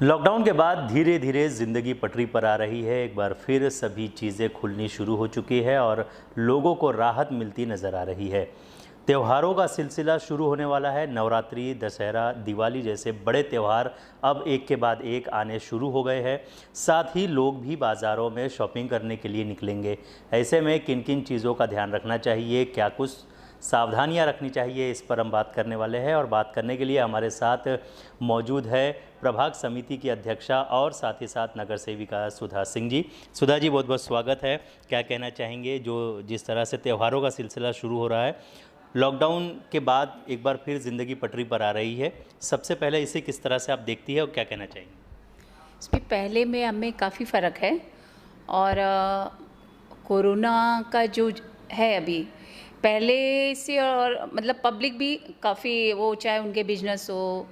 Lockdown के बाद धीरे धीरे ज़िंदगी पटरी पर आ रही है। एक बार फिर सभी चीज़ें खुलनी शुरू हो चुकी है और लोगों को राहत मिलती नज़र आ रही है। त्योहारों का सिलसिला शुरू होने वाला है। नवरात्रि, दशहरा, दिवाली जैसे बड़े त्यौहार अब एक के बाद एक आने शुरू हो गए हैं। साथ ही लोग भी बाज़ारों में शॉपिंग करने के लिए निकलेंगे। ऐसे में किन किन चीज़ों का ध्यान रखना चाहिए, क्या कुछ सावधानियां रखनी चाहिए, इस पर हम बात करने वाले हैं। और बात करने के लिए हमारे साथ मौजूद है प्रभाग समिति की अध्यक्षा और साथ ही साथ नगर सेविका सुधा सिंह जी। सुधा जी, बहुत बहुत स्वागत है। क्या कहना चाहेंगे, जो जिस तरह से त्योहारों का सिलसिला शुरू हो रहा है, लॉकडाउन के बाद एक बार फिर ज़िंदगी पटरी पर आ रही है, सबसे पहले इसे किस तरह से आप देखती है और क्या कहना चाहेंगे? इसमें पहले में हमें काफ़ी फ़र्क है और कोरोना का जो है अभी पहले से, और मतलब पब्लिक भी काफ़ी, वो चाहे उनके बिजनेस हो,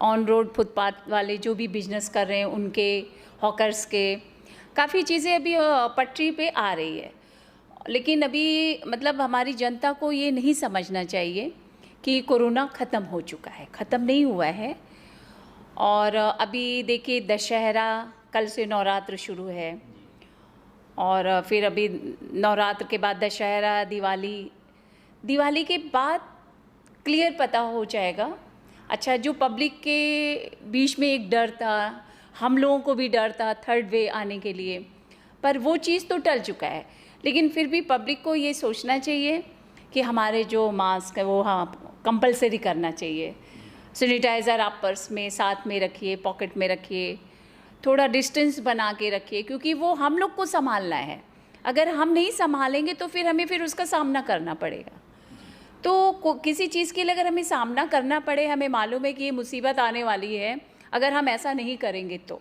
ऑन रोड फुटपाथ वाले जो भी बिजनेस कर रहे हैं उनके, हॉकर्स के, काफ़ी चीज़ें अभी पटरी पे आ रही है। लेकिन अभी मतलब हमारी जनता को ये नहीं समझना चाहिए कि कोरोना ख़त्म हो चुका है, ख़त्म नहीं हुआ है। और अभी देखिए दशहरा, कल से नवरात्र शुरू है और फिर अभी नवरात्र के बाद दशहरा, दिवाली के बाद क्लियर पता हो जाएगा। अच्छा, जो पब्लिक के बीच में एक डर था, हम लोगों को भी डर था थर्ड वे आने के लिए, पर वो चीज़ तो टल चुका है। लेकिन फिर भी पब्लिक को ये सोचना चाहिए कि हमारे जो मास्क है वो कंपलसरी करना चाहिए। सैनिटाइज़र आप पर्स में साथ में रखिए, पॉकेट में रखिए, थोड़ा डिस्टेंस बना के रखिए, क्योंकि वो हम लोग को संभालना है। अगर हम नहीं संभालेंगे तो फिर हमें उसका सामना करना पड़ेगा। तो किसी चीज़ के लिए अगर हमें सामना करना पड़े, हमें मालूम है कि ये मुसीबत आने वाली है, अगर हम ऐसा नहीं करेंगे तो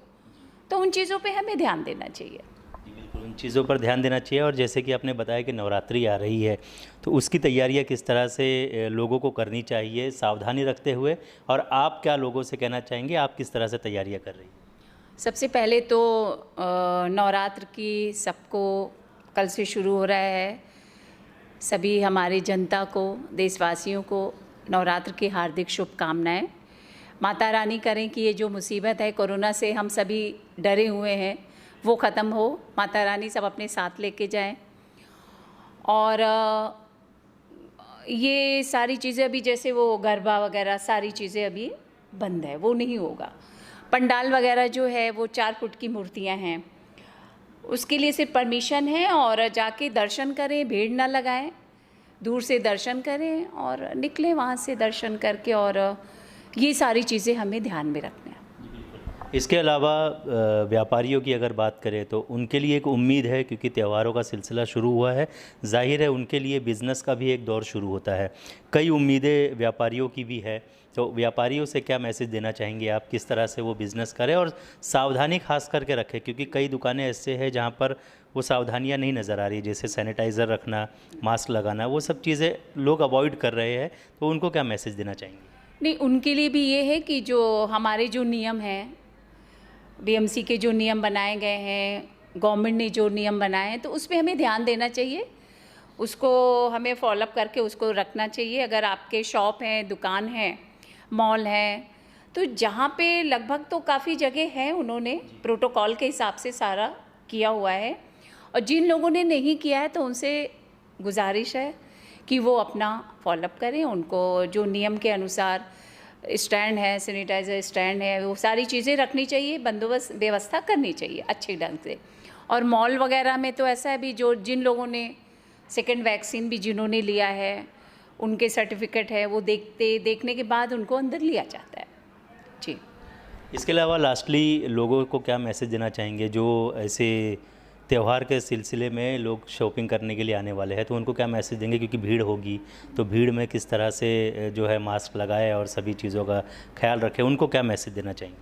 उन चीज़ों पे हमें ध्यान देना चाहिए। बिल्कुल, उन चीज़ों पर ध्यान देना चाहिए। और जैसे कि आपने बताया कि नवरात्रि आ रही है, तो उसकी तैयारियां किस तरह से लोगों को करनी चाहिए सावधानी रखते हुए, और आप क्या लोगों से कहना चाहेंगे, आप किस तरह से तैयारियां कर रही हैं? सबसे पहले तो नवरात्र की सबको कल से शुरू हो रहा है। सभी हमारी जनता को, देशवासियों को नवरात्र की हार्दिक शुभकामनाएं। माता रानी करें कि ये जो मुसीबत है कोरोना से, हम सभी डरे हुए हैं, वो ख़त्म हो। माता रानी सब अपने साथ लेके जाएं। और ये सारी चीज़ें अभी जैसे वो गरबा वगैरह सारी चीज़ें अभी बंद है, वो नहीं होगा। पंडाल वगैरह जो है वो 4 फुट की मूर्तियां हैं, उसके लिए सिर्फ परमिशन है। और जाके दर्शन करें, भीड़ ना लगाएं, दूर से दर्शन करें और निकलें वहाँ से दर्शन करके। और ये सारी चीज़ें हमें ध्यान में रखना है। इसके अलावा व्यापारियों की अगर बात करें तो उनके लिए एक उम्मीद है, क्योंकि त्योहारों का सिलसिला शुरू हुआ है, जाहिर है उनके लिए बिज़नेस का भी एक दौर शुरू होता है। कई उम्मीदें व्यापारियों की भी है, तो व्यापारियों से क्या मैसेज देना चाहेंगे आप, किस तरह से वो बिज़नेस करें और सावधानी खास करके रखें, क्योंकि कई दुकानें ऐसे हैं जहाँ पर वो सावधानियाँ नहीं नज़र आ रही, जैसे सैनिटाइज़र रखना, मास्क लगाना, वो सब चीज़ें लोग अवॉइड कर रहे हैं, तो उनको क्या मैसेज देना चाहेंगे? नहीं, उनके लिए भी ये है कि जो हमारे जो नियम हैं, बीएमसी के जो नियम बनाए गए हैं, गवर्नमेंट ने जो नियम बनाए हैं, तो उस पर हमें ध्यान देना चाहिए। उसको हमें फॉलोअप करके उसको रखना चाहिए। अगर आपके शॉप हैं, दुकान है, मॉल है, तो जहाँ पे लगभग तो काफ़ी जगह है उन्होंने प्रोटोकॉल के हिसाब से सारा किया हुआ है। और जिन लोगों ने नहीं किया है तो उनसे गुजारिश है कि वो अपना फॉलोअप करें। उनको जो नियम के अनुसार स्टैंड है, सैनिटाइज़र स्टैंड है, वो सारी चीज़ें रखनी चाहिए, बंदोबस्त व्यवस्था करनी चाहिए अच्छे ढंग से। और मॉल वगैरह में तो ऐसा है भी, जो जिन लोगों ने सेकेंड वैक्सीन भी जिन्होंने लिया है, उनके सर्टिफिकेट है, वो देखने के बाद उनको अंदर लिया जाता है जी। इसके अलावा लास्टली लोगों को क्या मैसेज देना चाहेंगे, जो ऐसे त्यौहार के सिलसिले में लोग शॉपिंग करने के लिए आने वाले हैं, तो उनको क्या मैसेज देंगे, क्योंकि भीड़ होगी, तो भीड़ में किस तरह से जो है मास्क लगाए और सभी चीज़ों का ख्याल रखें, उनको क्या मैसेज देना चाहेंगे?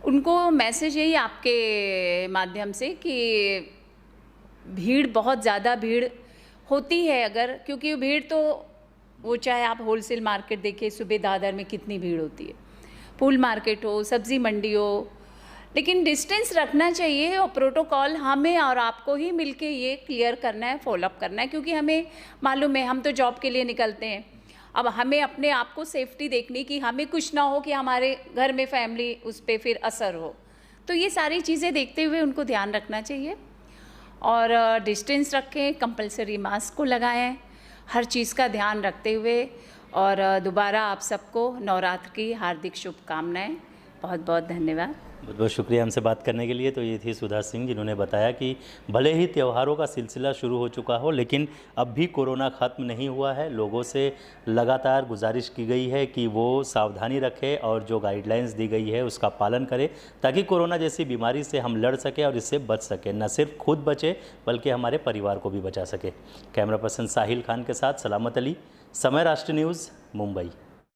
उनको मैसेज यही आपके माध्यम से कि भीड़, बहुत ज़्यादा भीड़ होती है अगर, क्योंकि भीड़ तो वो चाहे आप होलसेल मार्केट देखिए, सुबह दादर में कितनी भीड़ होती है, फूल मार्केट हो, सब्ज़ी मंडी हो, लेकिन डिस्टेंस रखना चाहिए। और प्रोटोकॉल हमें और आपको ही मिलके ये क्लियर करना है, फॉलोअप करना है, क्योंकि हमें मालूम है, हम तो जॉब के लिए निकलते हैं, अब हमें अपने आप को सेफ्टी देखनी कि हमें कुछ ना हो कि हमारे घर में फैमिली उस पर फिर असर हो। तो ये सारी चीज़ें देखते हुए उनको ध्यान रखना चाहिए और डिस्टेंस रखें, कंपलसरी मास्क को लगाएं, हर चीज़ का ध्यान रखते हुए। और दोबारा आप सबको नवरात्र की हार्दिक शुभकामनाएं। बहुत बहुत धन्यवाद। बहुत बहुत शुक्रिया हमसे बात करने के लिए। तो ये थी सुधा सिंह, जिन्होंने बताया कि भले ही त्योहारों का सिलसिला शुरू हो चुका हो, लेकिन अब भी कोरोना ख़त्म नहीं हुआ है। लोगों से लगातार गुजारिश की गई है कि वो सावधानी रखें और जो गाइडलाइंस दी गई है उसका पालन करें, ताकि कोरोना जैसी बीमारी से हम लड़ सकें और इससे बच सकें। न सिर्फ खुद बचे बल्कि हमारे परिवार को भी बचा सके। कैमरा पर्सन साहिल खान के साथ सलामत अली, समय राष्ट्र न्यूज़, मुंबई।